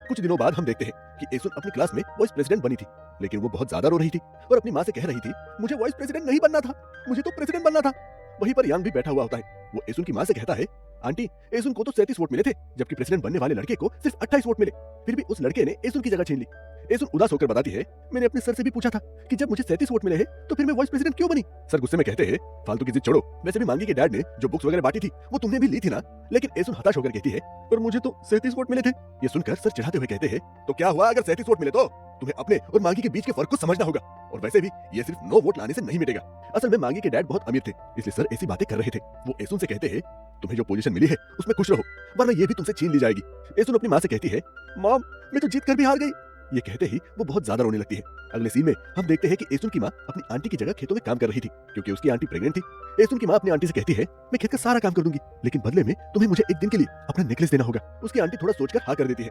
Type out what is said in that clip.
कुछ दिनों बाद हम देखते हैं कि एसुन अपनी क्लास में वाइस प्रेसिडेंट बनी थी, लेकिन वो बहुत ज्यादा रो रही थी और अपनी माँ से कह रही थी, मुझे वाइस प्रेसिडेंट नहीं बनना था, मुझे तो प्रेसिडेंट बनना था। वहीं पर यांग भी बैठा हुआ होता है। वो एसुन की माँ से कहता है, आंटी, एसुन को तो 37 वोट मिले थे, जबकि प्रेसिडेंट बनने वाले लड़के को सिर्फ 28 वोट मिले। फिर भी उस लड़के ने एसुन की जगह छीन ली। एसुन उदास होकर बताती है, मैंने अपने सर से भी पूछा था कि जब मुझे 37 वोट मिले हैं तो फिर मैं वाइस प्रेसिडेंट क्यों बनी। सर गुस्से में कहते हैं, फालतू की जिद छोड़ो, वैसे भी मांगी के डैड ने जो बुक्स वगैरह बांटी थी वो तुमने भी ली थी ना। लेकिन एसुन हताश होकर कहती है, पर मुझे तो 37 वोट मिले थे। ये सुनकर सर चिढ़ाते हुए कहते हैं, तो क्या हुआ अगर 37 वोट मिले तो तुम्हें अपने और मांगी के बीच के फर्क को समझना होगा। और वैसे भी ये सिर्फ 9 वोट लाने से नहीं मिटेगा। असल में मांगी के डैड बहुत अमीर थे, इसलिए सर ऐसी बातें कर रहे थे। वो एसुन से कहते हैं, तुम्हें जो पोजीशन मिली है उसमें खुश रहो, वरना ये भी तुमसे छीन ली जाएगी। एसुन अपनी माँ से कहती है, मॉम, मैं तो जीत कर भी हार गई। ये कहते ही वो बहुत ज्यादा रोने लगती है। अगले सीन में हम देखते हैं कि एसुन की माँ अपनी आंटी की जगह खेतों में काम कर रही थी, क्योंकि उसकी आंटी प्रेग्नेंट थी। एसुन की माँ अपनी आंटी से कहती है, मैं खेत का सारा काम कर दूंगी, लेकिन बदले में तुम्हें मुझे एक दिन के लिए अपना नेकलेस देना होगा। उसकी आंटी थोड़ा सोचकर हाँ कर देती है।